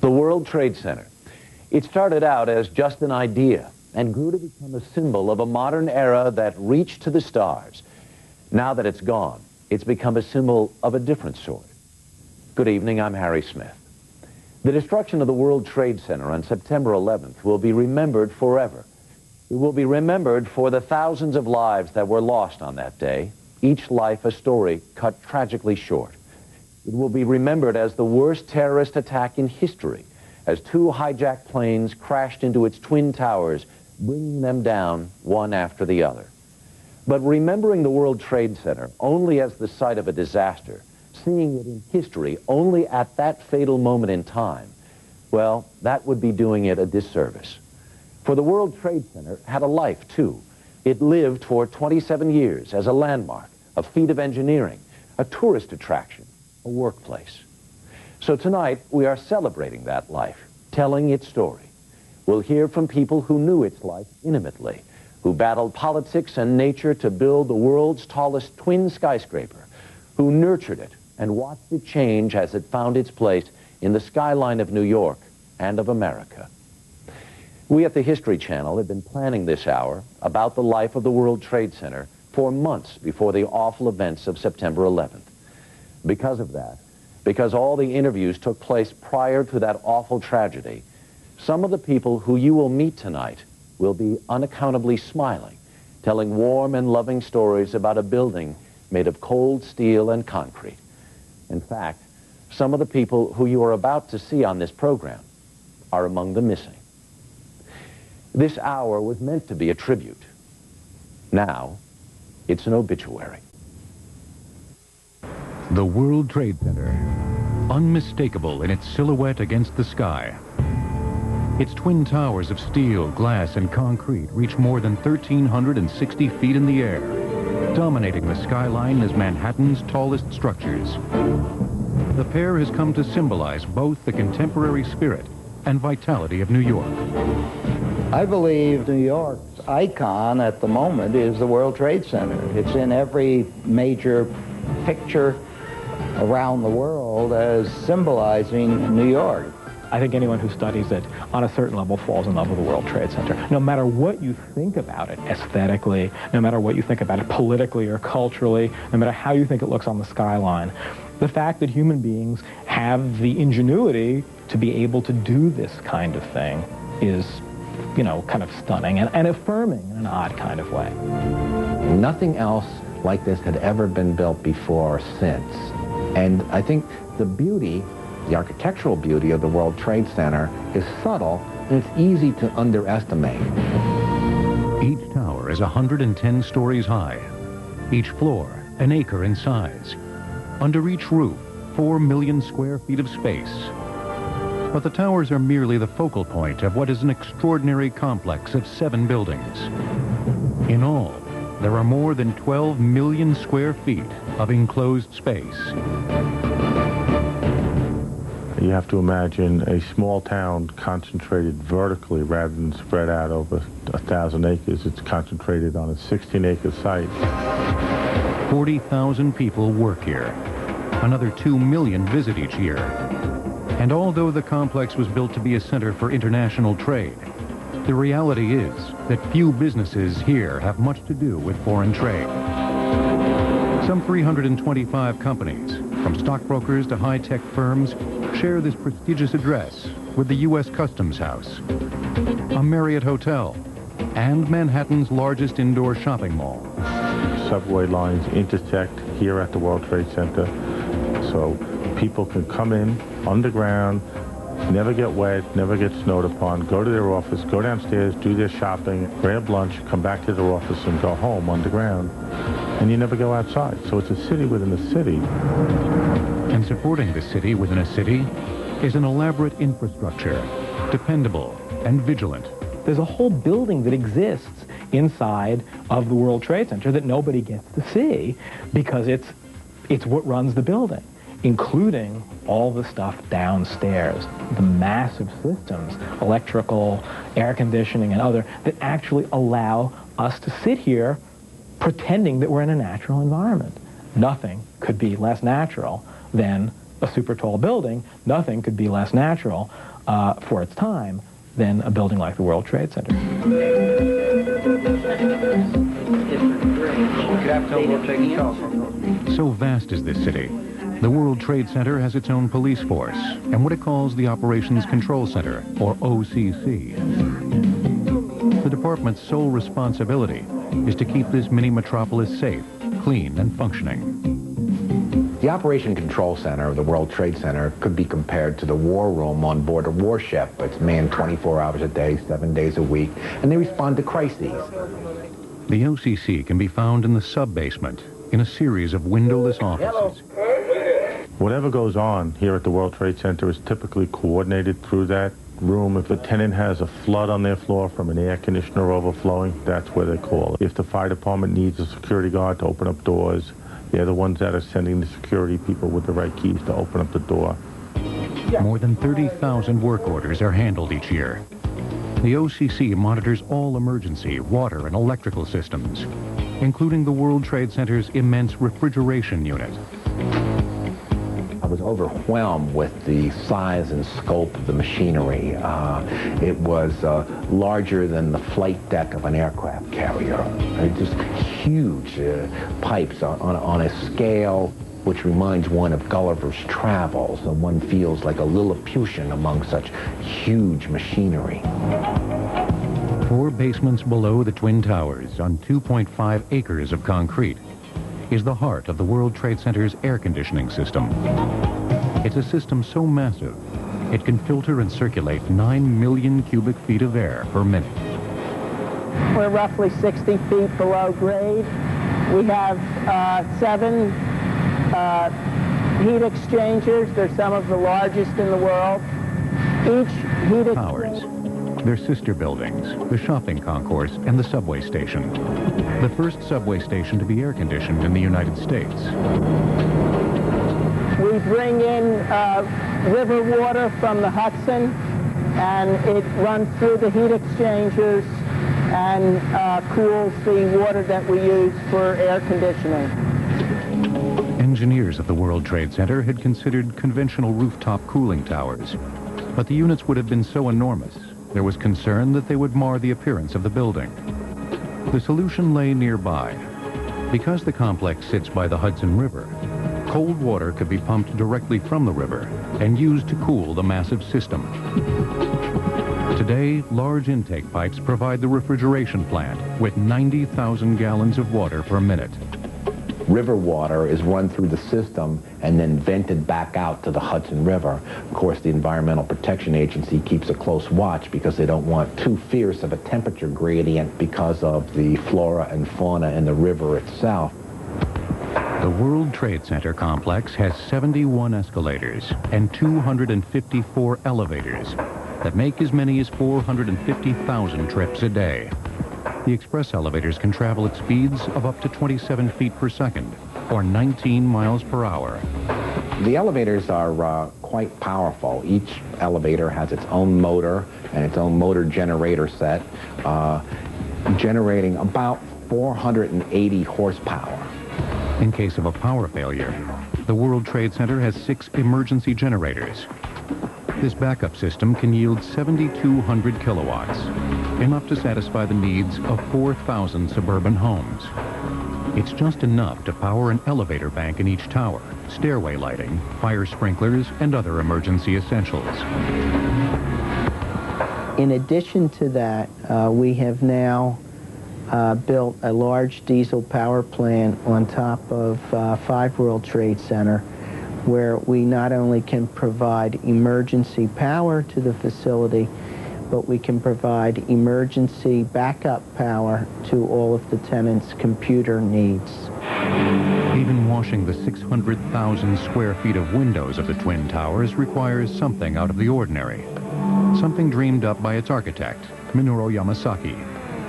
The World Trade Center. It started out as just an idea and grew to become a symbol of a modern era that reached to the stars. Now that it's gone, it's become a symbol of a different sort. Good evening, I'm Harry Smith. The destruction of the World Trade Center on September 11th will be remembered forever. It will be remembered for the thousands of lives that were lost on that day, each life a story cut tragically short. It will be remembered as the worst terrorist attack in history, as two hijacked planes crashed into its twin towers, bringing them down one after the other. But remembering the World Trade Center only as the site of a disaster, seeing it in history only at that fatal moment in time, well, that would be doing it a disservice. For the World Trade Center had a life, too. It lived for 27 years as a landmark, a feat of engineering, a tourist attraction, a workplace. So tonight, we are celebrating that life, telling its story. We'll hear from people who knew its life intimately, who battled politics and nature to build the world's tallest twin skyscraper, who nurtured it and watched it change as it found its place in the skyline of New York and of America. We at the History Channel have been planning this hour about the life of the World Trade Center for months before the awful events of September 11th. Because of that, because all the interviews took place prior to that awful tragedy, some of the people who you will meet tonight will be unaccountably smiling, telling warm and loving stories about a building made of cold steel and concrete. In fact, some of the people who you are about to see on this program are among the missing. This hour was meant to be a tribute. Now, it's an obituary. The World Trade Center, unmistakable in its silhouette against the sky. Its twin towers of steel, glass, and concrete reach more than 1,360 feet in the air, dominating the skyline as Manhattan's tallest structures. The pair has come to symbolize both the contemporary spirit and vitality of New York. I believe New York's icon at the moment is the World Trade Center. It's in every major picture around the world as symbolizing New York. I think anyone who studies it on a certain level falls in love with the World Trade Center. No matter what you think about it aesthetically, no matter what you think about it politically or culturally, no matter how you think it looks on the skyline, the fact that human beings have the ingenuity to be able to do this kind of thing is, you know, kind of stunning and affirming in an odd kind of way. Nothing else like this had ever been built before or since. And I think the beauty, the architectural beauty of the World Trade Center is subtle, and it's easy to underestimate. Each tower is 110 stories high. Each floor, an acre in size. Under each roof, 4 million square feet of space. But the towers are merely the focal point of what is an extraordinary complex of 7 buildings. In all, there are more than 12 million square feet of enclosed space. You have to imagine a small town concentrated vertically rather than spread out over 1,000 acres. It's concentrated on a 16-acre site. 40,000 people work here. Another 2 million visit each year. And although the complex was built to be a center for international trade, the reality is that few businesses here have much to do with foreign trade. Some 325 companies, from stockbrokers to high-tech firms, share this prestigious address with the U.S. Customs House, a Marriott hotel, and Manhattan's largest indoor shopping mall. Subway lines intersect here at the World Trade Center, so people can come in underground, never get wet, never get snowed upon, go to their office, go downstairs, do their shopping, grab lunch, come back to their office, and go home underground. And you never go outside. So it's a city within a city. And supporting the city within a city is an elaborate infrastructure, dependable and vigilant. There's a whole building that exists inside of the World Trade Center that nobody gets to see because it's what runs the building, including all the stuff downstairs, the massive systems, electrical, air conditioning, and other, that actually allow us to sit here pretending that we're in a natural environment. Nothing could be less natural than a super tall building, nothing could be less natural for its time than a building like the World Trade Center. So vast is this city, the World Trade Center has its own police force and what it calls the Operations Control Center, or OCC. The department's sole responsibility is to keep this mini metropolis safe, clean, and functioning. The Operation Control Center of the World Trade Center could be compared to the war room on board a warship. It's manned 24 hours a day, 7 days a week, and they respond to crises. The OCC can be found in the sub-basement in a series of windowless offices. Whatever goes on here at the World Trade Center is typically coordinated through that room. If a tenant has a flood on their floor from an air conditioner overflowing, that's where they call. If the fire department needs a security guard to open up doors, they're the ones that are sending the security people with the right keys to open up the door. More than 30,000 work orders are handled each year. The OCC monitors all emergency water and electrical systems, including the World Trade Center's immense refrigeration unit. I was overwhelmed with the size and scope of the machinery. It was larger than the flight deck of an aircraft carrier. Just huge pipes on a scale which reminds one of Gulliver's Travels, and one feels like a Lilliputian among such huge machinery. 4 basements below the Twin Towers, on 2.5 acres of concrete, is the heart of the World Trade Center's air conditioning system. It's a system so massive, it can filter and circulate 9 million cubic feet of air per minute. We're roughly 60 feet below grade. We have 7 heat exchangers. They're some of the largest in the world. Each heat exchanger... Their sister buildings, the shopping concourse, and the subway station. The first subway station to be air-conditioned in the United States. We bring in river water from the Hudson, and it runs through the heat exchangers and cools the water that we use for air conditioning. Engineers of the World Trade Center had considered conventional rooftop cooling towers, but the units would have been so enormous there was concern that they would mar the appearance of the building. The solution lay nearby. Because the complex sits by the Hudson River, cold water could be pumped directly from the river and used to cool the massive system. Today, large intake pipes provide the refrigeration plant with 90,000 gallons of water per minute. River water is run through the system and then vented back out to the Hudson River. Of course, the Environmental Protection Agency keeps a close watch because they don't want too fierce of a temperature gradient because of the flora and fauna in the river itself. The World Trade Center complex has 71 escalators and 254 elevators that make as many as 450,000 trips a day. The express elevators can travel at speeds of up to 27 feet per second, or 19 miles per hour. The elevators are quite powerful. Each elevator has its own motor and its own motor generator set, generating about 480 horsepower. In case of a power failure, the World Trade Center has 6 emergency generators. This backup system can yield 7,200 kilowatts, enough to satisfy the needs of 4,000 suburban homes. It's just enough to power an elevator bank in each tower, stairway lighting, fire sprinklers, and other emergency essentials. In addition to that, we have now built a large diesel power plant on top of 5 World Trade Center, where we not only can provide emergency power to the facility, but we can provide emergency backup power to all of the tenants' computer needs. Even washing the 600,000 square feet of windows of the Twin Towers requires something out of the ordinary. Something dreamed up by its architect, Minoru Yamasaki,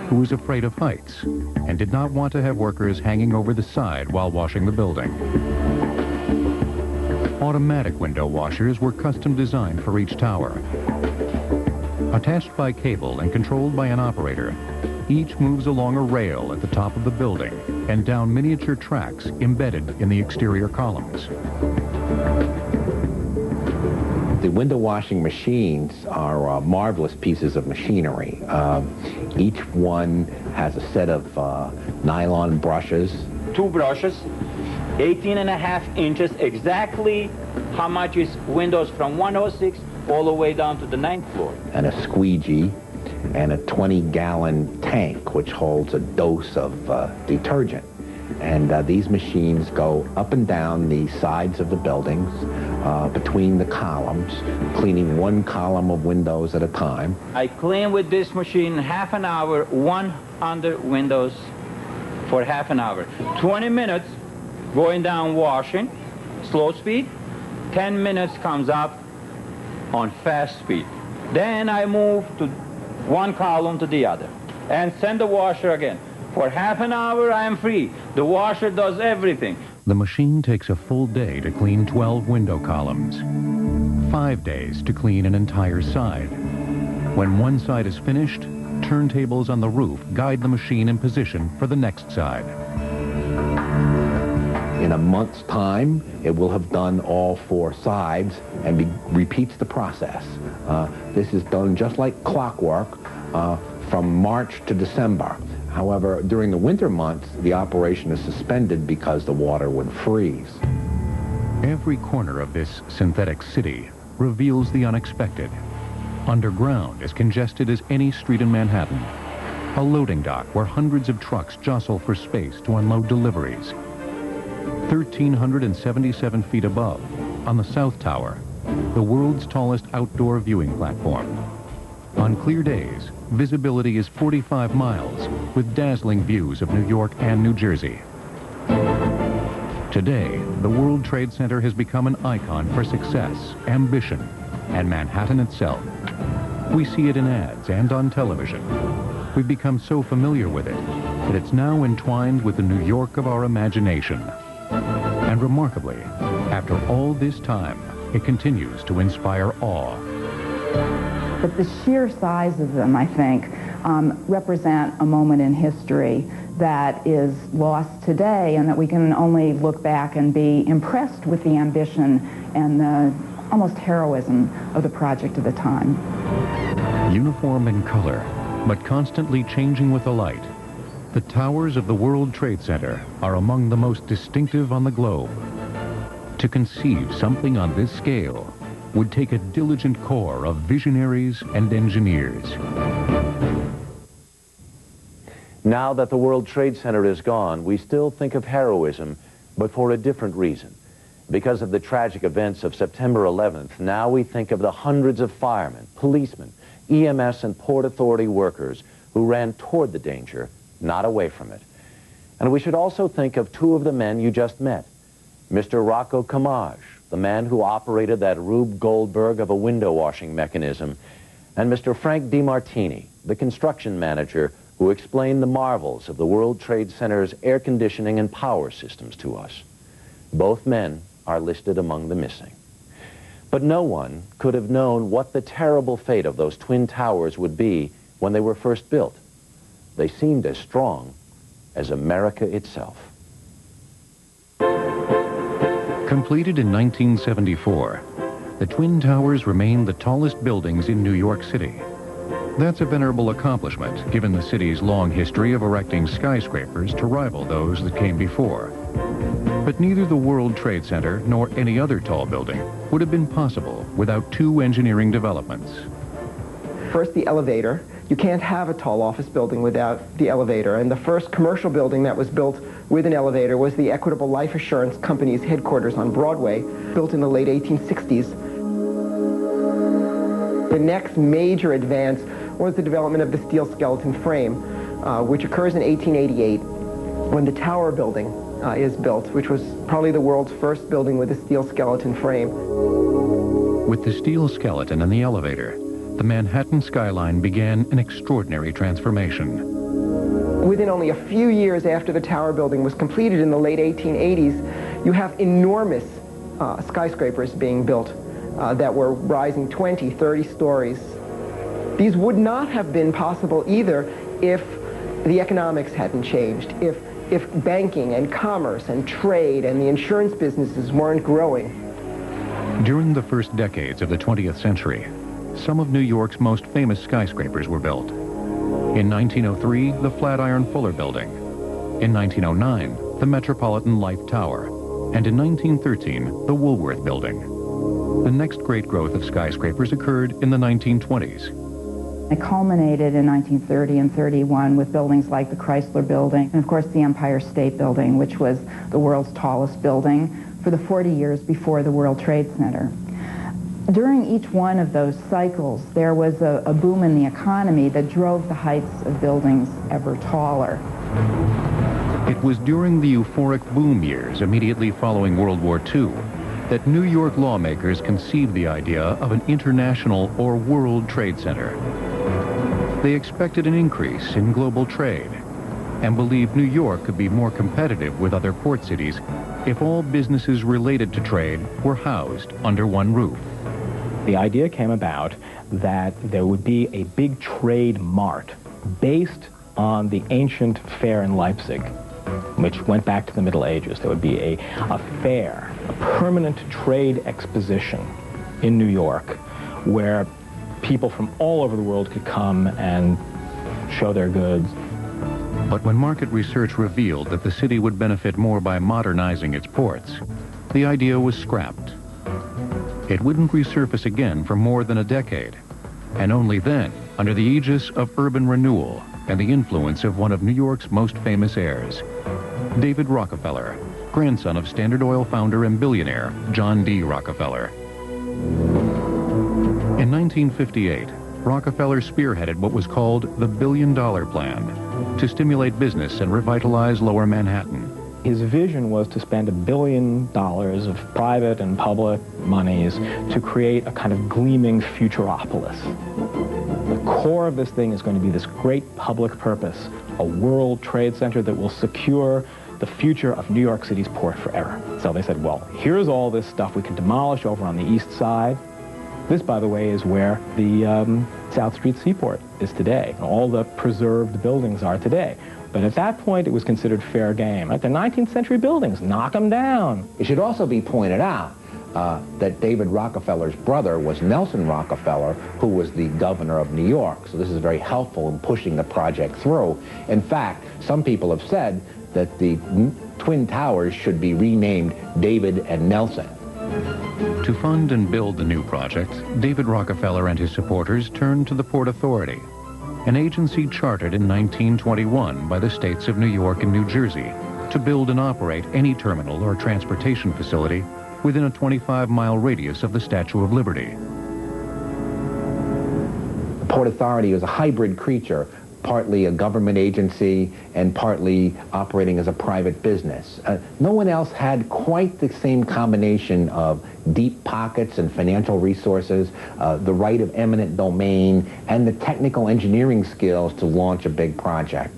who was afraid of heights and did not want to have workers hanging over the side while washing the building. Automatic window washers were custom designed for each tower. Attached by cable and controlled by an operator, each moves along a rail at the top of the building and down miniature tracks embedded in the exterior columns. The window washing machines are marvelous pieces of machinery. Each one has a set of nylon brushes. 2 brushes, 18.5 inches, exactly how much is windows from 106 all the way down to the 9th floor. And a squeegee, and a 20-gallon tank, which holds a dose of detergent. And these machines go up and down the sides of the buildings, between the columns, cleaning one column of windows at a time. I clean with this machine half an hour, 100 windows for half an hour. 20 minutes going down washing, slow speed. 10 minutes comes up on fast speed. Then I move to one column to the other and send the washer again. For half an hour I am free. The washer does everything. The machine takes a full day to clean 12 window columns, 5 days to clean an entire side. When one side is finished, turntables on the roof guide the machine in position for the next side. In a month's time, it will have done all 4 sides and repeats the process. This is done just like clockwork from March to December. However, during the winter months, the operation is suspended because the water would freeze. Every corner of this synthetic city reveals the unexpected. Underground, as congested as any street in Manhattan. A loading dock where hundreds of trucks jostle for space to unload deliveries. 1,377 feet above, on the South Tower, the world's tallest outdoor viewing platform. On clear days, visibility is 45 miles, with dazzling views of New York and New Jersey. Today, the World Trade Center has become an icon for success, ambition, and Manhattan itself. We see it in ads and on television. We've become so familiar with it that it's now entwined with the New York of our imagination. And remarkably, after all this time, it continues to inspire awe. But the sheer size of them, I think, represent a moment in history that is lost today, and that we can only look back and be impressed with the ambition and the almost heroism of the project at the time. Uniform in color, but constantly changing with the light, the towers of the World Trade Center are among the most distinctive on the globe. To conceive something on this scale would take a diligent corps of visionaries and engineers. Now that the World Trade Center is gone, we still think of heroism, but for a different reason. Because of the tragic events of September 11th, now we think of the hundreds of firemen, policemen, EMS and Port Authority workers who ran toward the danger, not away from it. And we should also think of 2 of the men you just met. Mr. Rocco Camage, the man who operated that Rube Goldberg of a window washing mechanism, and Mr. Frank DiMartini, the construction manager who explained the marvels of the World Trade Center's air conditioning and power systems to us. Both men are listed among the missing. But no one could have known what the terrible fate of those twin towers would be when they were first built. They seemed as strong as America itself. Completed in 1974, the Twin Towers remain the tallest buildings in New York City. That's a venerable accomplishment, given the city's long history of erecting skyscrapers to rival those that came before. But neither the World Trade Center nor any other tall building would have been possible without 2 engineering developments. First, the elevator. You can't have a tall office building without the elevator. And the first commercial building that was built with an elevator was the Equitable Life Assurance Company's headquarters on Broadway, built in the late 1860s. The next major advance was the development of the steel skeleton frame, which occurs in 1888 when the Tower Building is built, which was probably the world's first building with a steel skeleton frame. With the steel skeleton and the elevator, the Manhattan skyline began an extraordinary transformation. Within only a few years after the Tower Building was completed in the late 1880s, you have enormous skyscrapers being built that were rising 20, 30 stories. These would not have been possible either if the economics hadn't changed, if banking and commerce and trade and the insurance businesses weren't growing. During the first decades of the 20th century, some of New York's most famous skyscrapers were built. In 1903, the Flatiron Fuller Building. In 1909, the Metropolitan Life Tower. And in 1913, the Woolworth Building. The next great growth of skyscrapers occurred in the 1920s. It culminated in 1930 and 31 with buildings like the Chrysler Building and, of course, the Empire State Building, which was the world's tallest building for the 40 years before the World Trade Center. During each one of those cycles, there was a boom in the economy that drove the heights of buildings ever taller. It was during the euphoric boom years immediately following World War II that New York lawmakers conceived the idea of an international or World Trade Center. They expected an increase in global trade and believed New York could be more competitive with other port cities if all businesses related to trade were housed under one roof. The idea came about that there would be a big trade mart based on the ancient fair in Leipzig, which went back to the Middle Ages. There would be a fair, a permanent trade exposition in New York where people from all over the world could come and show their goods. But when market research revealed that the city would benefit more by modernizing its ports, the idea was scrapped. It wouldn't resurface again for more than a decade, and only then under the aegis of urban renewal and the influence of one of New York's most famous heirs, David Rockefeller, grandson of Standard Oil founder and billionaire John D. Rockefeller. In 1958, Rockefeller spearheaded what was called the $1 billion plan to stimulate business and revitalize Lower Manhattan. His vision was to spend $1 billion of private and public monies to create a kind of gleaming futuropolis. The core of this thing is going to be this great public purpose, a World Trade Center that will secure the future of New York City's port forever. So they said, well, here's all this stuff we can demolish over on the east side. This, by the way, is where the South Street Seaport is today. And all the preserved buildings are today. But at that point, it was considered fair game. Right? The 19th century buildings, knock them down. It should also be pointed out that David Rockefeller's brother was Nelson Rockefeller, who was the governor of New York. So this is very helpful in pushing the project through. In fact, some people have said that the Twin Towers should be renamed David and Nelson. To fund and build the new project, David Rockefeller and his supporters turned to the Port Authority, an agency chartered in 1921 by the states of New York and New Jersey to build and operate any terminal or transportation facility within a 25-mile radius of the Statue of Liberty. The Port Authority is a hybrid creature, partly a government agency and partly operating as a private business. No one else had quite the same combination of deep pockets and financial resources, the right of eminent domain, and the technical engineering skills to launch a big project.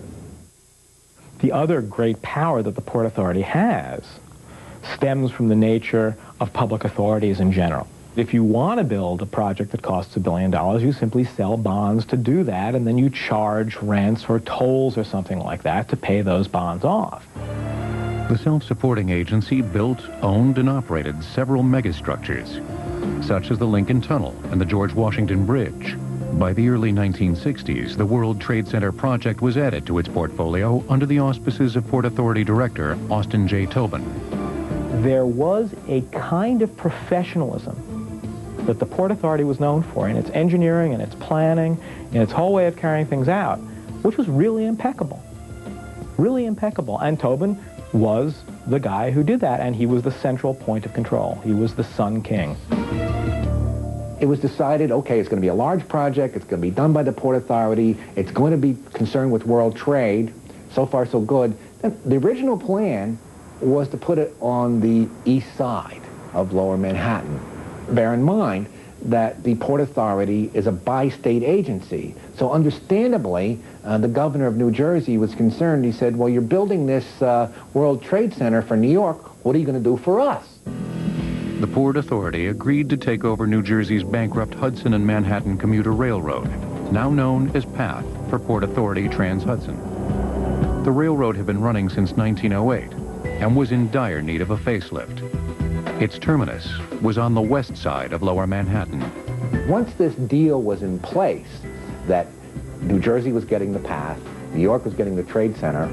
The other great power that the Port Authority has stems from the nature of public authorities in general. If you want to build a project that costs $1 billion, you simply sell bonds to do that, and then you charge rents or tolls or something like that to pay those bonds off. The self-supporting agency built, owned, and operated several megastructures, such as the Lincoln Tunnel and the George Washington Bridge. By the early 1960s, the World Trade Center project was added to its portfolio under the auspices of Port Authority Director Austin J. Tobin. There was a kind of professionalism that the Port Authority was known for in its engineering and its planning and its whole way of carrying things out, which was really impeccable. Really impeccable. And Tobin was the guy who did that, and he was the central point of control. He was the Sun King. It was decided, okay, it's going to be a large project, it's going to be done by the Port Authority, it's going to be concerned with world trade. So far, so good. The original plan was to put it on the east side of Lower Manhattan. Bear in mind that the Port Authority is a bi-state agency. So understandably, the governor of New Jersey was concerned. He said, well, you're building this World Trade Center for New York. What are you going to do for us? The Port Authority agreed to take over New Jersey's bankrupt Hudson and Manhattan Commuter Railroad, now known as PATH for Port Authority Trans-Hudson. The railroad had been running since 1908 and was in dire need of a facelift. Its terminus was on the west side of Lower Manhattan. Once this deal was in place, that New Jersey was getting the path, New York was getting the Trade Center,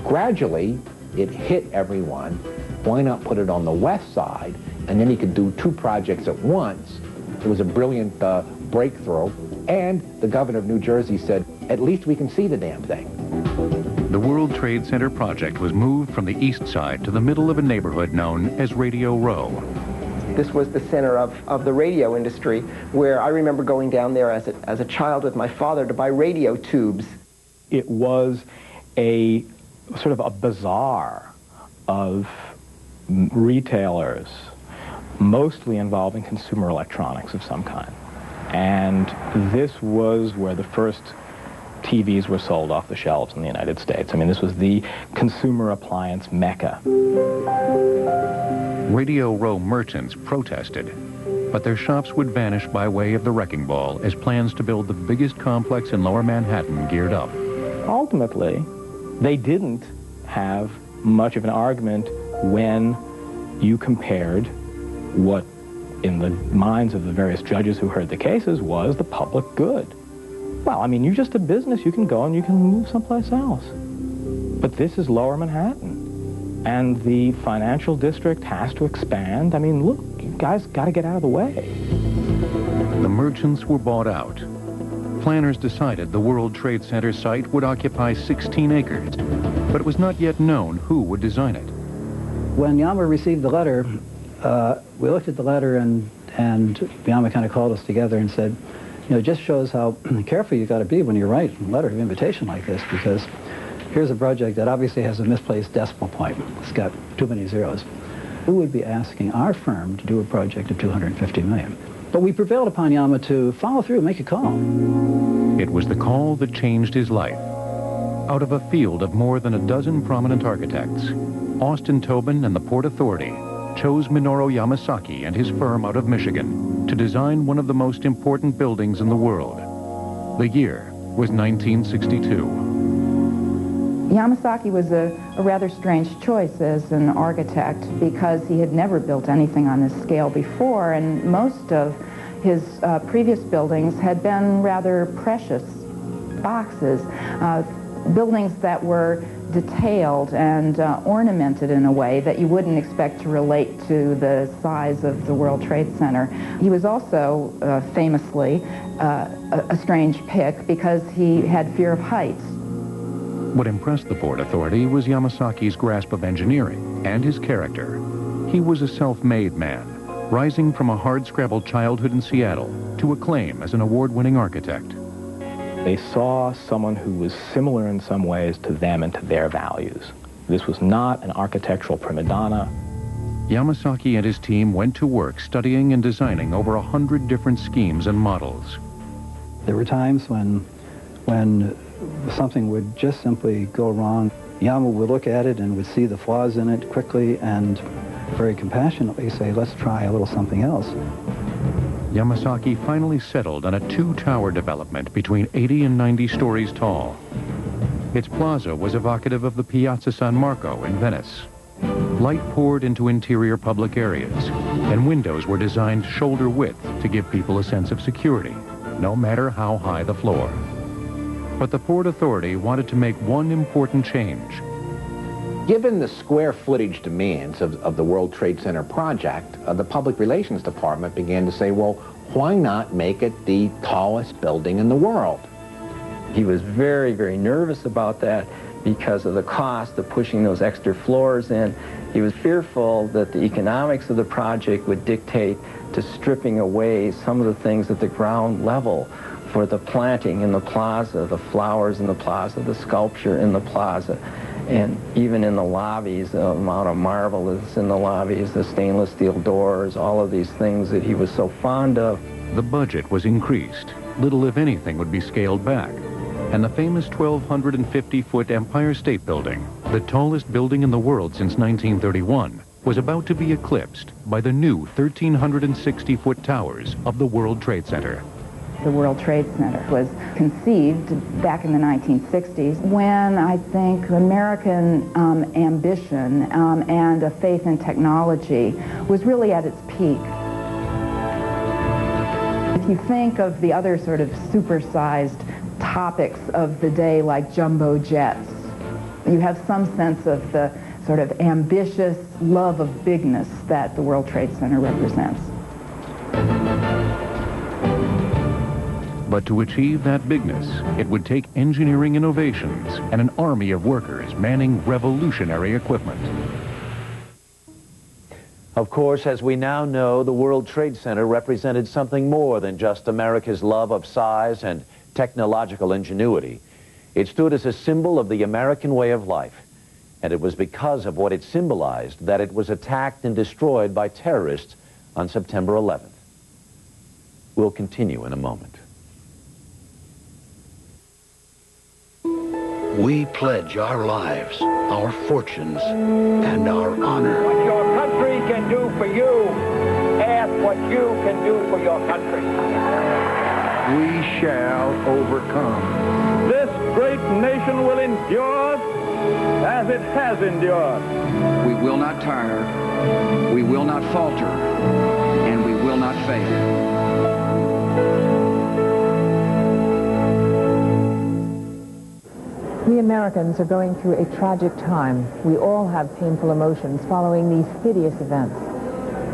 gradually it hit everyone. Why not put it on the west side, and then you could do two projects at once? It was a brilliant breakthrough, and the governor of New Jersey said, at least we can see the damn thing. The World Trade Center project was moved from the east side to the middle of a neighborhood known as Radio Row. This was the center of the radio industry, where I remember going down there as a child with my father to buy radio tubes. It was a sort of a bazaar of retailers, mostly involving consumer electronics of some kind. And this was where the first TVs were sold off the shelves in the United States. I mean, this was the consumer appliance mecca. Radio Row merchants protested, but their shops would vanish by way of the wrecking ball as plans to build the biggest complex in Lower Manhattan geared up. Ultimately, they didn't have much of an argument when you compared what, in the minds of the various judges who heard the cases, was the public good. Well, I mean, you're just a business. You can go and you can move someplace else. But this is Lower Manhattan, and the financial district has to expand. I mean, look, you guys got to get out of the way. The merchants were bought out. Planners decided the World Trade Center site would occupy 16 acres, but it was not yet known who would design it. When Yama received the letter, we looked at the letter, and Yama kind of called us together and said, you know, it just shows how careful you got to be when you write a letter of invitation like this, because here's a project that obviously has a misplaced decimal point. It's got too many zeros. Who would be asking our firm to do a project of $250 million? But we prevailed upon Yama to follow through and make a call. It was the call that changed his life. Out of a field of more than a dozen prominent architects, Austin Tobin and the Port Authority chose Minoru Yamasaki and his firm out of Michigan to design one of the most important buildings in the world. The year was 1962. Yamasaki was a rather strange choice as an architect because he had never built anything on this scale before, and most of his previous buildings had been rather precious boxes, buildings that were detailed and ornamented in a way that you wouldn't expect to relate to the size of the World Trade Center. He was also famously a strange pick because he had fear of heights. What impressed the Port Authority was Yamasaki's grasp of engineering and his character. He was a self-made man, rising from a hard-scrabbled childhood in Seattle to acclaim as an award-winning architect. They saw someone who was similar in some ways to them and to their values. This was not an architectural prima donna. Yamasaki and his team went to work studying and designing over 100 different schemes and models. There were times when something would just simply go wrong. Yama would look at it and would see the flaws in it quickly and very compassionately say, let's try a little something else. Yamasaki finally settled on a two-tower development between 80 and 90 stories tall. Its plaza was evocative of the Piazza San Marco in Venice. Light poured into interior public areas, and windows were designed shoulder width to give people a sense of security, no matter how high the floor. But the Port Authority wanted to make one important change. Given the square footage demands of the World Trade Center project, the Public Relations Department began to say, well, why not make it the tallest building in the world? He was very, very nervous about that because of the cost of pushing those extra floors in. He was fearful that the economics of the project would dictate to stripping away some of the things at the ground level for the planting in the plaza, the flowers in the plaza, the sculpture in the plaza. And even in the lobbies, the amount of marble that's in the lobbies, the stainless steel doors, all of these things that he was so fond of. The budget was increased. Little, if anything, would be scaled back. And the famous 1,250-foot Empire State Building, the tallest building in the world since 1931, was about to be eclipsed by the new 1,360-foot towers of the World Trade Center. the World Trade Center was conceived back in the 1960s when I think American ambition and a faith in technology was really at its peak. If you think of the other sort of supersized topics of the day like jumbo jets, you have some sense of the sort of ambitious love of bigness that the World Trade Center represents. But to achieve that bigness, it would take engineering innovations and an army of workers manning revolutionary equipment. Of course, as we now know, the World Trade Center represented something more than just America's love of size and technological ingenuity. It stood as a symbol of the American way of life, and it was because of what it symbolized that it was attacked and destroyed by terrorists on September 11th. We'll continue in a moment. We pledge our lives, our fortunes, and our honor. What your country can do for you, ask what you can do for your country. We shall overcome. This great nation will endure as it has endured. We will not tire, we will not falter, and we will not fail. We Americans are going through a tragic time. We all have painful emotions following these hideous events.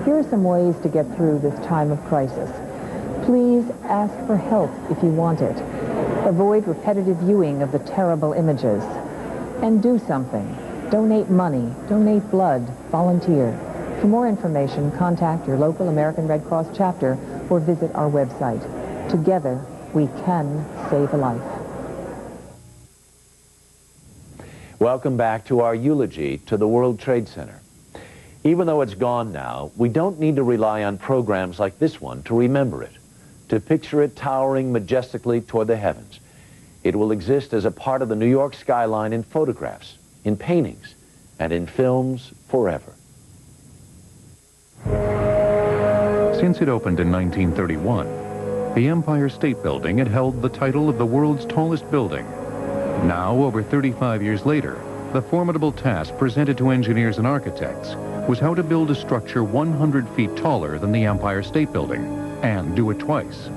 Here are some ways to get through this time of crisis. Please ask for help if you want it. Avoid repetitive viewing of the terrible images. And do something. Donate money, donate blood, volunteer. For more information, contact your local American Red Cross chapter or visit our website. Together, we can save a life. Welcome back to our eulogy to the World Trade Center. Even though it's gone now, we don't need to rely on programs like this one to remember it, to picture it towering majestically toward the heavens. It will exist as a part of the New York skyline in photographs, in paintings, and in films forever. Since it opened in 1931, the Empire State Building had held the title of the world's tallest building. Now, over 35 years later, the formidable task presented to engineers and architects was how to build a structure 100 feet taller than the Empire State Building, and do it twice.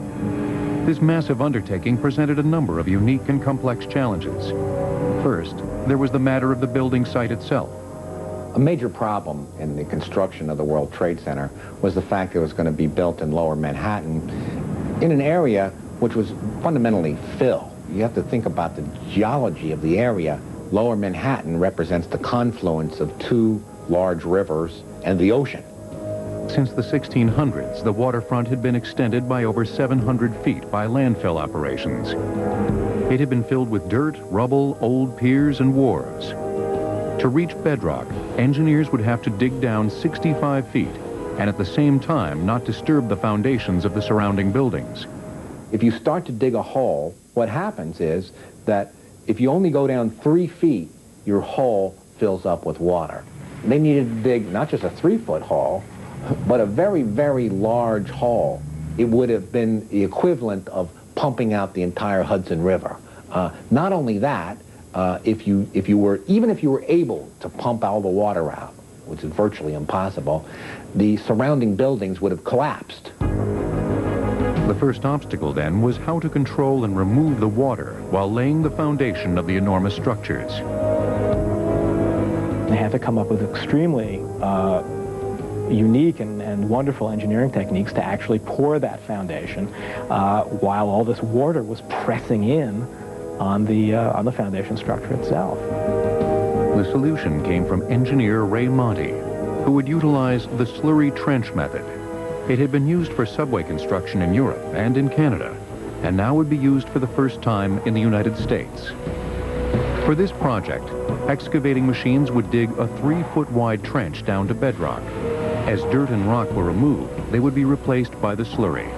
This massive undertaking presented a number of unique and complex challenges. First, there was the matter of the building site itself. A major problem in the construction of the World Trade Center was the fact that it was going to be built in Lower Manhattan in an area which was fundamentally fill. You have to think about the geology of the area. Lower Manhattan represents the confluence of two large rivers and the ocean. Since the 1600s, the waterfront had been extended by over 700 feet by landfill operations. It had been filled with dirt, rubble, old piers, and wharves. To reach bedrock, engineers would have to dig down 65 feet and at the same time not disturb the foundations of the surrounding buildings. If you start to dig a hole, what happens is that if you only go down 3 feet, your hole fills up with water. They needed to dig not just a 3-foot hole, but a very, very large hole. It would have been the equivalent of pumping out the entire Hudson River. Not only that, even if you were able to pump all the water out, which is virtually impossible, the surrounding buildings would have collapsed. The first obstacle, then, was how to control and remove the water while laying the foundation of the enormous structures. They had to come up with extremely unique and wonderful engineering techniques to actually pour that foundation while all this water was pressing in on the foundation structure itself. The solution came from engineer Ray Monty, who would utilize the slurry trench method. It had been used for subway construction in Europe and in Canada, and now would be used for the first time in the United States. For this project, excavating machines would dig a 3-foot wide trench down to bedrock. As dirt and rock were removed, they would be replaced by the slurry.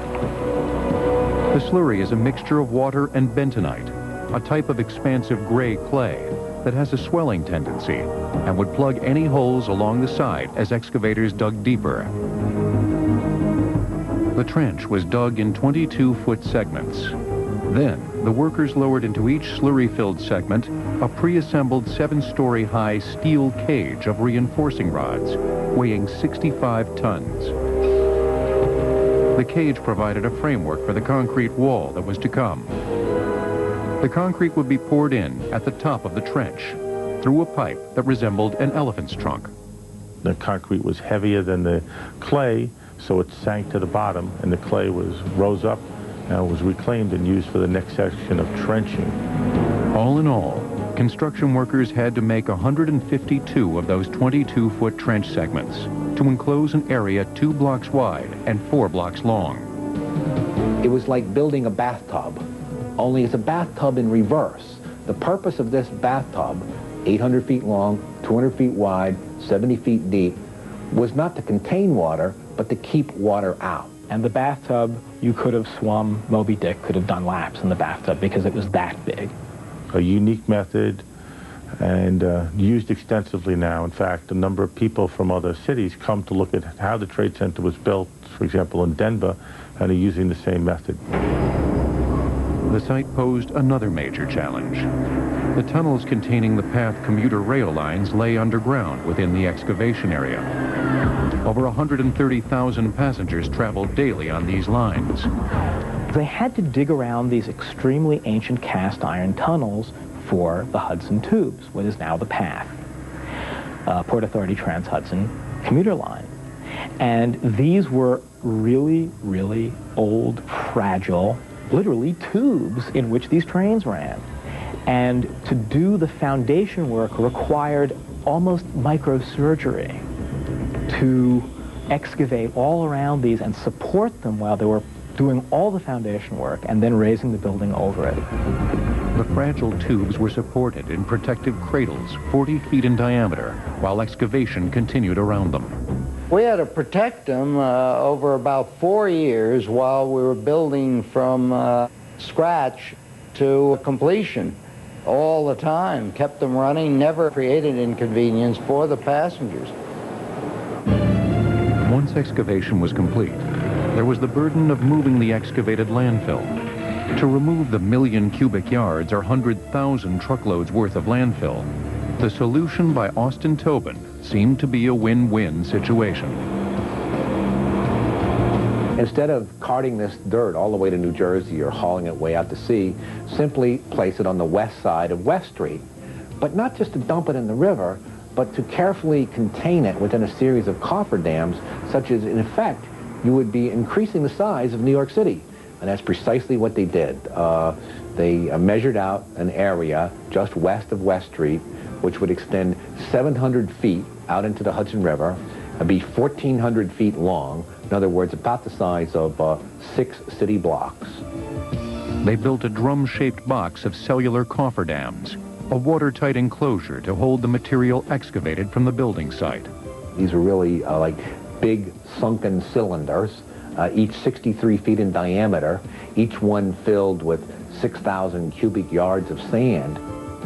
The slurry is a mixture of water and bentonite, a type of expansive gray clay that has a swelling tendency and would plug any holes along the side as excavators dug deeper. The trench was dug in 22-foot segments. Then, the workers lowered into each slurry-filled segment a pre-assembled 7-story high steel cage of reinforcing rods, weighing 65 tons. The cage provided a framework for the concrete wall that was to come. The concrete would be poured in at the top of the trench through a pipe that resembled an elephant's trunk. The concrete was heavier than the clay, so it sank to the bottom, and the clay rose up and was reclaimed and used for the next section of trenching. All in all, construction workers had to make 152 of those 22-foot trench segments to enclose an area 2 blocks wide and 4 blocks long. It was like building a bathtub, only it's a bathtub in reverse. The purpose of this bathtub, 800 feet long, 200 feet wide, 70 feet deep, was not to contain water, but to keep water out. And the bathtub, you could have swum, Moby Dick could have done laps in the bathtub because it was that big. A unique method and used extensively now. In fact, a number of people from other cities come to look at how the Trade Center was built, for example, in Denver, and are using the same method. The site posed another major challenge. The tunnels containing the PATH commuter rail lines lay underground within the excavation area. Over 130,000 passengers traveled daily on these lines. They had to dig around these extremely ancient cast iron tunnels for the Hudson Tubes, what is now the PATH, Port Authority Trans-Hudson commuter line. And these were really, really old, fragile, literally tubes in which these trains ran. And to do the foundation work required almost microsurgery to excavate all around these and support them while they were doing all the foundation work and then raising the building over it. The fragile tubes were supported in protective cradles 40 feet in diameter while excavation continued around them. We had to protect them over about 4 years while we were building from scratch to completion. All the time, kept them running, never created inconvenience for the passengers. Once excavation was complete, there was the burden of moving the excavated landfill. To remove the 1 million cubic yards or 100,000 truckloads worth of landfill, the solution by Austin Tobin seemed to be a win-win situation. Instead of carting this dirt all the way to New Jersey or hauling it way out to sea, simply place it on the west side of West Street. But not just to dump it in the river, but to carefully contain it within a series of cofferdams, such as, in effect, you would be increasing the size of New York City. And that's precisely what they did. They measured out an area just west of West Street, which would extend 700 feet out into the Hudson River and be 1,400 feet long. In other words, about the size of 6 city blocks. They built a drum-shaped box of cellular cofferdams, a watertight enclosure to hold the material excavated from the building site. These are really like big sunken cylinders, each 63 feet in diameter, each one filled with 6,000 cubic yards of sand.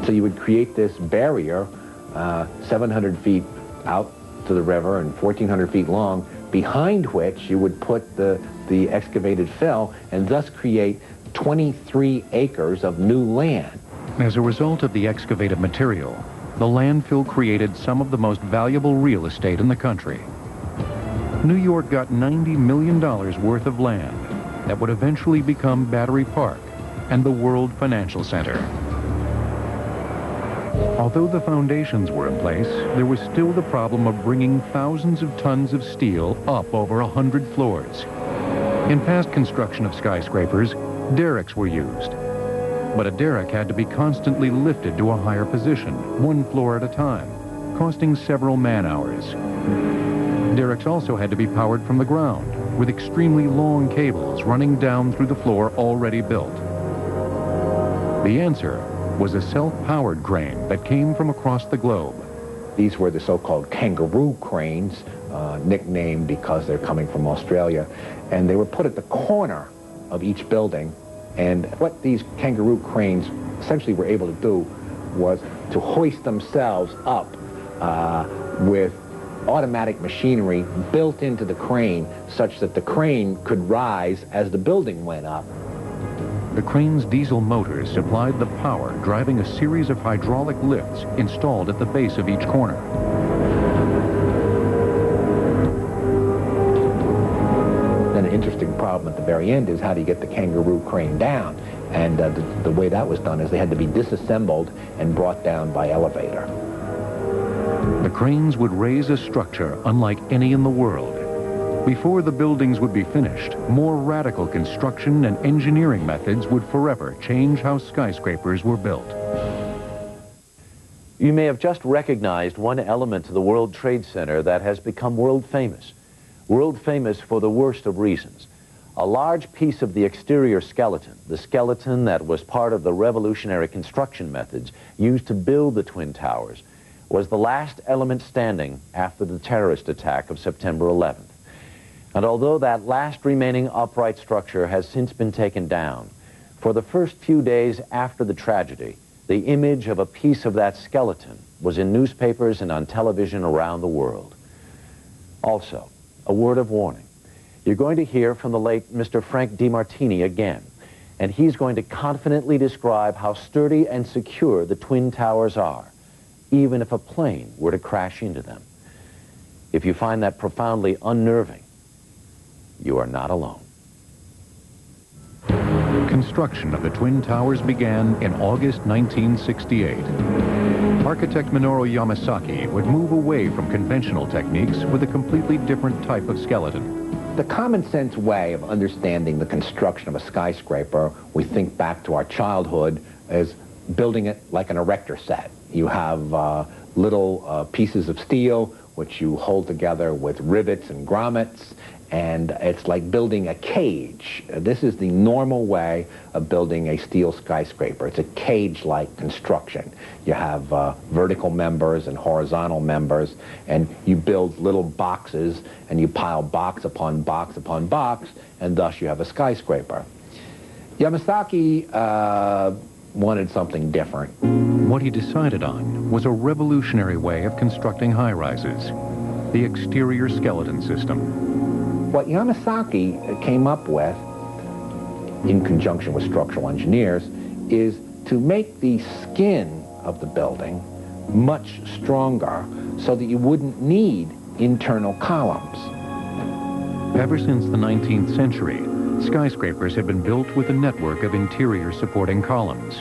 So you would create this barrier 700 feet out to the river and 1,400 feet long, behind which you would put the excavated fill and thus create 23 acres of new land. As a result of the excavated material, the landfill created some of the most valuable real estate in the country. New York got $90 million worth of land that would eventually become Battery Park and the World Financial Center. Although the foundations were in place, there was still the problem of bringing thousands of tons of steel up over 100 floors. In past construction of skyscrapers, derricks were used. But a derrick had to be constantly lifted to a higher position, 1 floor at a time, costing several man-hours. Derricks also had to be powered from the ground, with extremely long cables running down through the floor already built. The answer was a self-powered crane that came from across the globe. These were the so-called kangaroo cranes, nicknamed because they're coming from Australia, and they were put at the corner of each building. And what these kangaroo cranes essentially were able to do was to hoist themselves up with automatic machinery built into the crane such that the crane could rise as the building went up. The crane's diesel motors supplied the power, driving a series of hydraulic lifts installed at the base of each corner. Then an interesting problem at the very end is how do you get the kangaroo crane down? And the way that was done is they had to be disassembled and brought down by elevator. The cranes would raise a structure unlike any in the world. Before the buildings would be finished, more radical construction and engineering methods would forever change how skyscrapers were built. You may have just recognized one element of the World Trade Center that has become world famous. World famous for the worst of reasons. A large piece of the exterior skeleton, the skeleton that was part of the revolutionary construction methods used to build the Twin Towers, was the last element standing after the terrorist attack of September 11th. And although that last remaining upright structure has since been taken down, for the first few days after the tragedy, the image of a piece of that skeleton was in newspapers and on television around the world. Also, a word of warning. You're going to hear from the late Mr. Frank DeMartini again, and he's going to confidently describe how sturdy and secure the Twin Towers are, even if a plane were to crash into them. If you find that profoundly unnerving, you are not alone. Construction of the Twin Towers began in August 1968. Architect Minoru Yamasaki would move away from conventional techniques with a completely different type of skeleton. The common sense way of understanding the construction of a skyscraper, we think back to our childhood, is building it like an erector set. You have little pieces of steel which you hold together with rivets and grommets, and it's like building a cage. This is the normal way of building a steel skyscraper. It's a cage-like construction. You have vertical members and horizontal members, and you build little boxes, and you pile box upon box upon box, and thus you have a skyscraper. Yamasaki wanted something different. What he decided on was a revolutionary way of constructing high-rises, the exterior skeleton system. What Yamasaki came up with, in conjunction with structural engineers, is to make the skin of the building much stronger so that you wouldn't need internal columns. Ever since the 19th century, skyscrapers have been built with a network of interior supporting columns.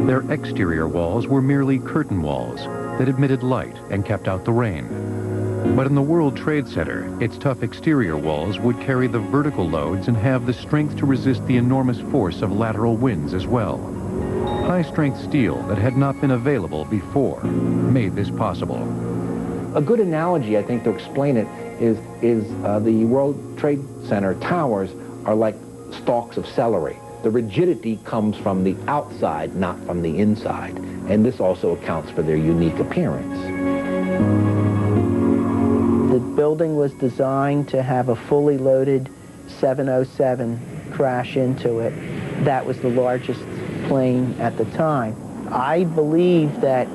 Their exterior walls were merely curtain walls that admitted light and kept out the rain. But in the World Trade Center, its tough exterior walls would carry the vertical loads and have the strength to resist the enormous force of lateral winds as well. High-strength steel that had not been available before made this possible. A good analogy, I think, to explain it is the World Trade Center towers are like stalks of celery. The rigidity comes from the outside, not from the inside. And this also accounts for their unique appearance. The building was designed to have a fully loaded 707 crash into it. That was the largest plane at the time. I believe that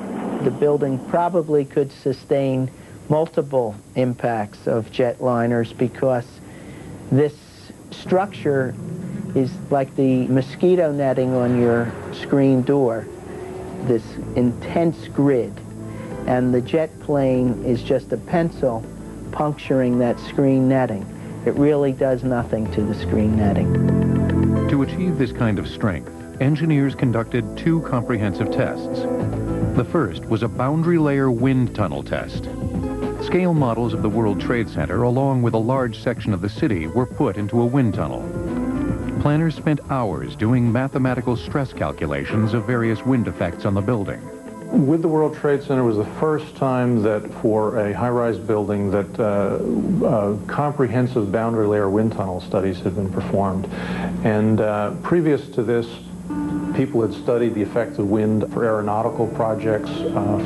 the building probably could sustain multiple impacts of jetliners because this structure is like the mosquito netting on your screen door, this intense grid, and the jet plane is just a pencil puncturing that screen netting. It really does nothing to the screen netting. To achieve this kind of strength, engineers conducted two comprehensive tests. The first was a boundary layer wind tunnel test. Scale models of the World Trade Center, along with a large section of the city, were put into a wind tunnel. Planners spent hours doing mathematical stress calculations of various wind effects on the building. With the World Trade Center was the first time that for a high-rise building that comprehensive boundary layer wind tunnel studies had been performed. And previous to this, people had studied the effects of wind for aeronautical projects,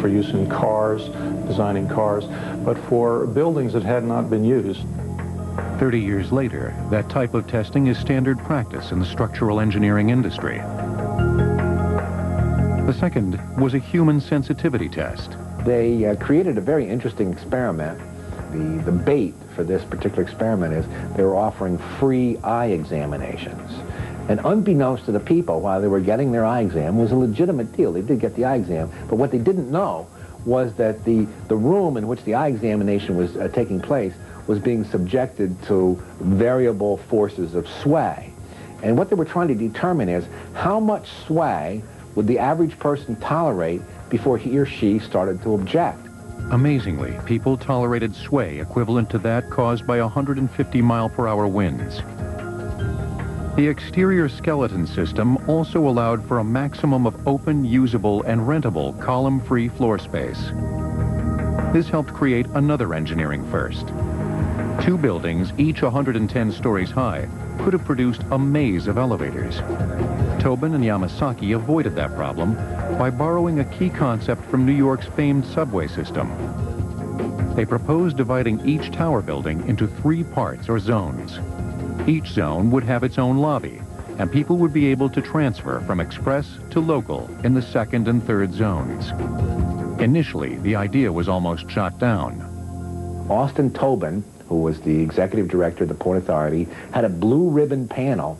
for use in cars, designing cars, but for buildings that had not been used. 30 years later, that type of testing is standard practice in the structural engineering industry. The second was a human sensitivity test. They created a very interesting experiment. The bait for this particular experiment is they were offering free eye examinations. And unbeknownst to the people, while they were getting their eye exam, it was a legitimate deal. They did get the eye exam, but what they didn't know was that the room in which the eye examination was taking place was being subjected to variable forces of sway. And what they were trying to determine is how much sway would the average person tolerate before he or she started to object. Amazingly, people tolerated sway equivalent to that caused by 150-mile-per-hour winds. The exterior skeleton system also allowed for a maximum of open, usable, and rentable column-free floor space. This helped create another engineering first. 2 buildings, each 110 stories high, could have produced a maze of elevators. Tobin and Yamasaki avoided that problem by borrowing a key concept from New York's famed subway system. They proposed dividing each tower building into 3 parts or zones. Each zone would have its own lobby, and people would be able to transfer from express to local in the 2nd and 3rd zones. Initially, the idea was almost shot down. Austin Tobin, who was the executive director of the Port Authority, had a blue ribbon panel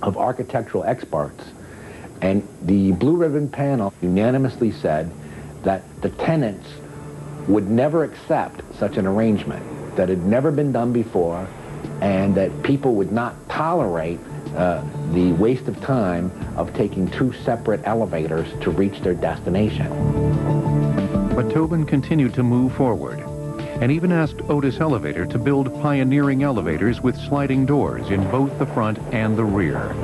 of architectural experts. And the blue ribbon panel unanimously said that the tenants would never accept such an arrangement, that it had never been done before, and that people would not tolerate the waste of time of taking 2 separate elevators to reach their destination. But Tobin continued to move forward, and even asked Otis Elevator to build pioneering elevators with sliding doors in both the front and the rear.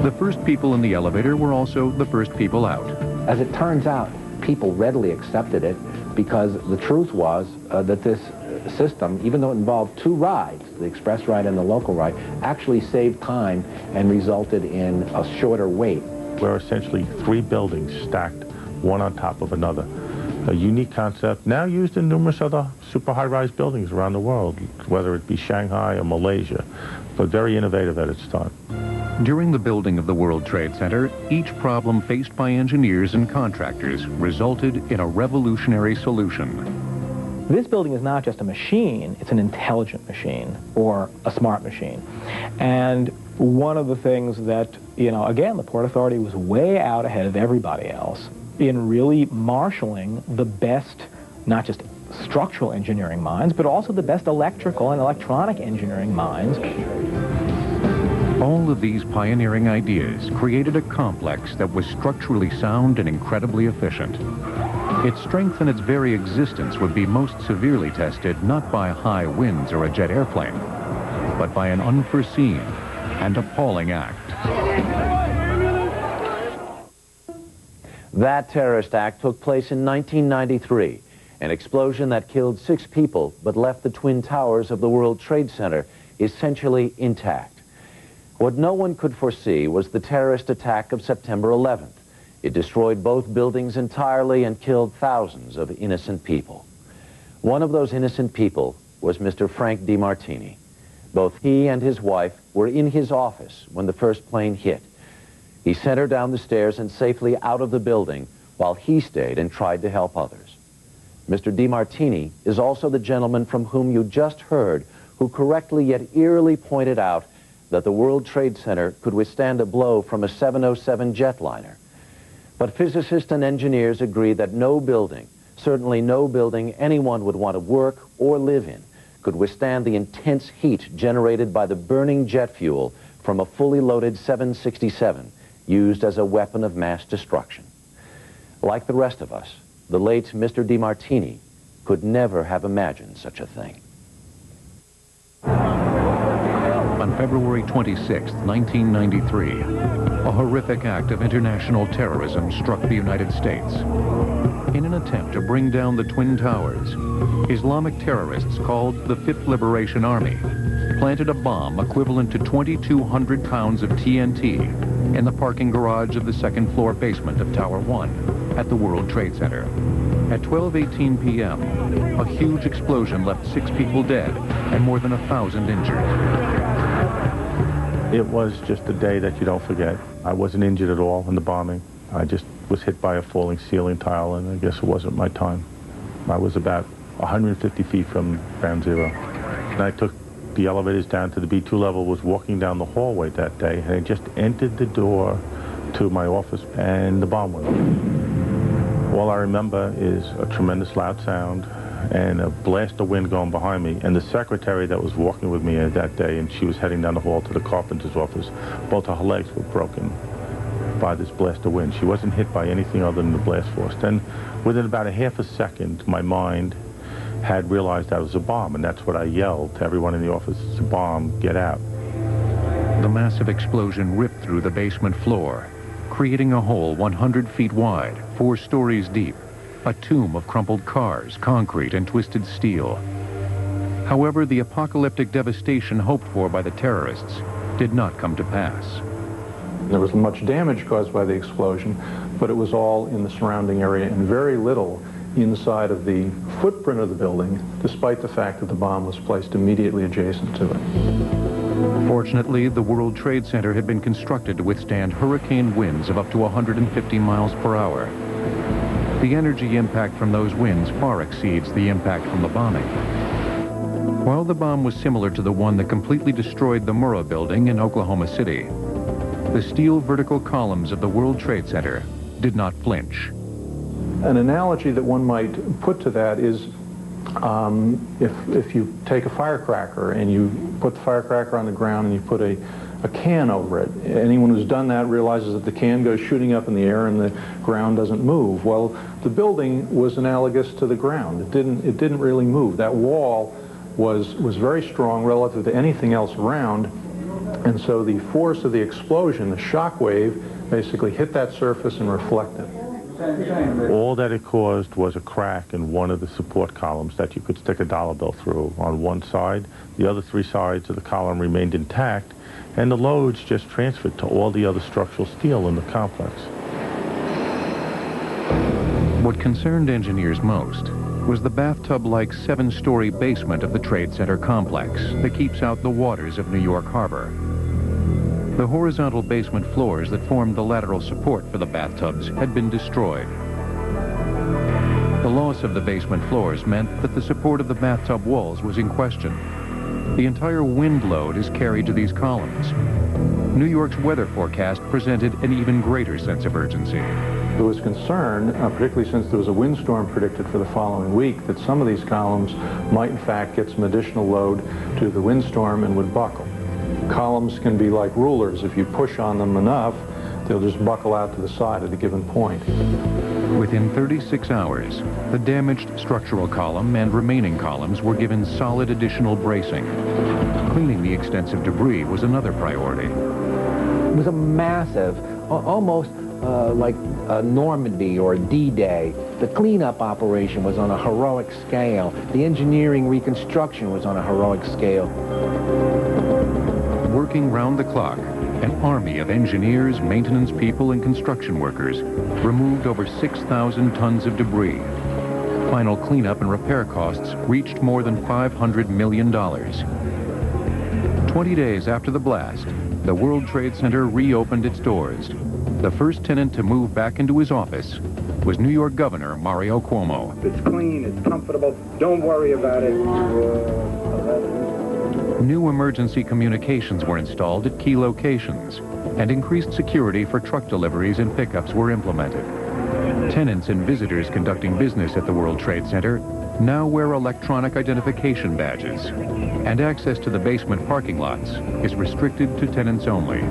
The first people in the elevator were also the first people out. As it turns out, people readily accepted it because the truth was that this system, even though it involved 2 rides, the express ride and the local ride, actually saved time and resulted in a shorter wait. We're essentially 3 buildings stacked one on top of another. A unique concept now used in numerous other super high-rise buildings around the world, whether it be Shanghai or Malaysia, but very innovative at its time. During the building of the World Trade Center, each problem faced by engineers and contractors resulted in a revolutionary solution. This building is not just a machine, it's an intelligent machine, or a smart machine. And one of the things that, again, the Port Authority was way out ahead of everybody else in really marshaling the best, not just structural engineering minds, but also the best electrical and electronic engineering minds. All of these pioneering ideas created a complex that was structurally sound and incredibly efficient. Its strength and its very existence would be most severely tested not by high winds or a jet airplane, but by an unforeseen and appalling act. That terrorist act took place in 1993, an explosion that killed 6 people but left the Twin Towers of the World Trade Center essentially intact. What no one could foresee was the terrorist attack of September 11th. It destroyed both buildings entirely and killed thousands of innocent people. One of those innocent people was Mr. Frank DeMartini. Both he and his wife were in his office when the first plane hit. He sent her down the stairs and safely out of the building while he stayed and tried to help others. Mr. DeMartini is also the gentleman from whom you just heard, who correctly yet eerily pointed out that the World Trade Center could withstand a blow from a 707 jetliner. But physicists and engineers agree that no building, certainly no building anyone would want to work or live in, could withstand the intense heat generated by the burning jet fuel from a fully loaded 767 used as a weapon of mass destruction. Like the rest of us, the late Mr. DeMartini could never have imagined such a thing. On February 26, 1993, a horrific act of international terrorism struck the United States. In an attempt to bring down the Twin Towers, Islamic terrorists called the Fifth Liberation Army planted a bomb equivalent to 2,200 pounds of TNT in the parking garage of the second-floor basement of Tower 1 at the World Trade Center. At 12:18 p.m., a huge explosion left 6 people dead and more than 1,000 injured. It was just a day that you don't forget. I wasn't injured at all in the bombing. I just was hit by a falling ceiling tile, and I guess it wasn't my time. I was about 150 feet from ground zero. And I took the elevators down to the B2 level, was walking down the hallway that day, and I just entered the door to my office, and the bomb went off. All I remember is a tremendous loud sound and a blast of wind going behind me, and the secretary that was walking with me that day, and she was heading down the hall to the carpenter's office, both of her legs were broken by this blast of wind. She wasn't hit by anything other than the blast force. Then, within about a half a second, my mind had realized that it was a bomb, and that's what I yelled to everyone in the office: "It's a bomb, get out." The massive explosion ripped through the basement floor, creating a hole 100 feet wide, 4 stories deep, a tomb of crumpled cars, concrete, and twisted steel. However, the apocalyptic devastation hoped for by the terrorists did not come to pass. There was much damage caused by the explosion, but it was all in the surrounding area and very little inside of the footprint of the building, despite the fact that the bomb was placed immediately adjacent to it. Fortunately, the World Trade Center had been constructed to withstand hurricane winds of up to 150 miles per hour. The energy impact from those winds far exceeds the impact from the bombing. While the bomb was similar to the one that completely destroyed the Murrah building in Oklahoma City, the steel vertical columns of the World Trade Center did not flinch. An analogy that one might put to that is if you take a firecracker and you put the firecracker on the ground and you put a can over it. Anyone who's done that realizes that the can goes shooting up in the air and the ground doesn't move. Well, the building was analogous to the ground. It didn't really move. That wall was very strong relative to anything else around, and so the force of the explosion, the shock wave, basically hit that surface and reflected. All that it caused was a crack in one of the support columns that you could stick a dollar bill through on one side. The other 3 sides of the column remained intact, and the loads just transferred to all the other structural steel in the complex. What concerned engineers most was the bathtub-like 7-story basement of the Trade Center complex that keeps out the waters of New York Harbor. The horizontal basement floors that formed the lateral support for the bathtubs had been destroyed. The loss of the basement floors meant that the support of the bathtub walls was in question. The entire wind load is carried to these columns. New York's weather forecast presented an even greater sense of urgency. There was concern, particularly since there was a windstorm predicted for the following week, that some of these columns might in fact get some additional load to the windstorm and would buckle. Columns can be like rulers. If you push on them enough, they'll just buckle out to the side at a given point. Within 36 hours, the damaged structural column and remaining columns were given solid additional bracing. Cleaning the extensive debris was another priority. It was a massive, almost like Normandy or D-Day. The cleanup operation was on a heroic scale. The engineering reconstruction was on a heroic scale. Working round the clock, an army of engineers, maintenance people, and construction workers removed over 6,000 tons of debris. Final cleanup and repair costs reached more than $500 million. 20 days after the blast, the World Trade Center reopened its doors. The first tenant to move back into his office was New York Governor Mario Cuomo. It's clean, it's comfortable, don't worry about it. New emergency communications were installed at key locations, and increased security for truck deliveries and pickups were implemented. Tenants and visitors conducting business at the World Trade Center now wear electronic identification badges, and access to the basement parking lots is restricted to tenants only.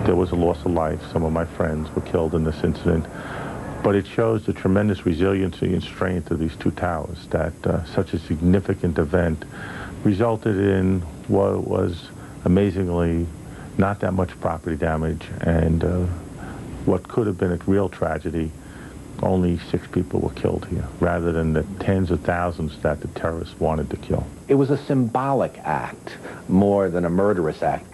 There was a loss of life. Some of my friends were killed in this incident. But it shows the tremendous resiliency and strength of these 2 towers, that such a significant event resulted in what was amazingly not that much property damage, and what could have been a real tragedy, only 6 people were killed here, rather than the tens of thousands that the terrorists wanted to kill. It was a symbolic act more than a murderous act.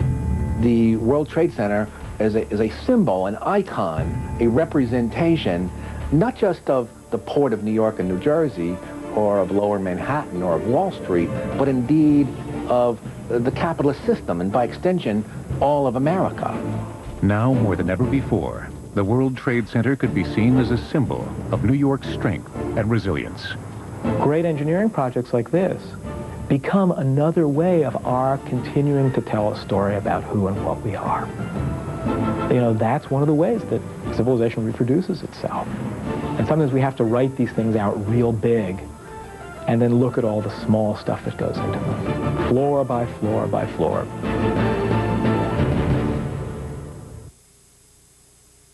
The World Trade Center is a symbol, an icon, a representation, not just of the port of New York and New Jersey, or of Lower Manhattan, or of Wall Street, but indeed of the capitalist system, and by extension, all of America. Now, more than ever before, the World Trade Center could be seen as a symbol of New York's strength and resilience. Great engineering projects like this become another way of our continuing to tell a story about who and what we are. You know, that's one of the ways that civilization reproduces itself. And sometimes we have to write these things out real big and then look at all the small stuff that goes into them, floor by floor by floor.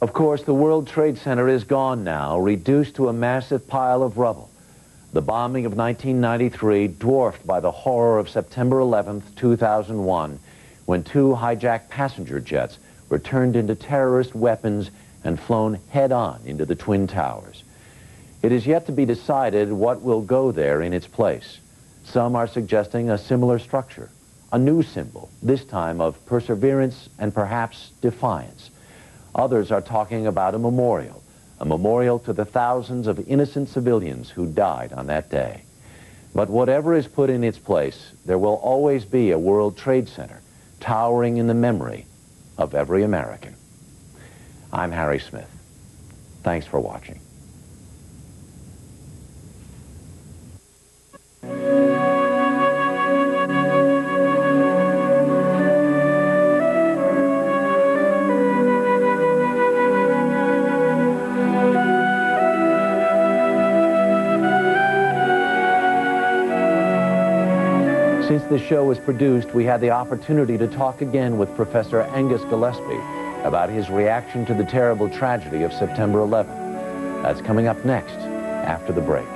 Of course, the World Trade Center is gone now, reduced to a massive pile of rubble. The bombing of 1993 dwarfed by the horror of September 11th, 2001, when 2 hijacked passenger jets were turned into terrorist weapons and flown head-on into the Twin Towers. It is yet to be decided what will go there in its place. Some are suggesting a similar structure, a new symbol, this time of perseverance and perhaps defiance. Others are talking about a memorial to the thousands of innocent civilians who died on that day. But whatever is put in its place, there will always be a World Trade Center towering in the memory of every American. I'm Harry Smith. Thanks for watching. Since the show was produced, we had the opportunity to talk again with Professor Angus Gillespie about his reaction to the terrible tragedy of September 11th. That's coming up next, after the break.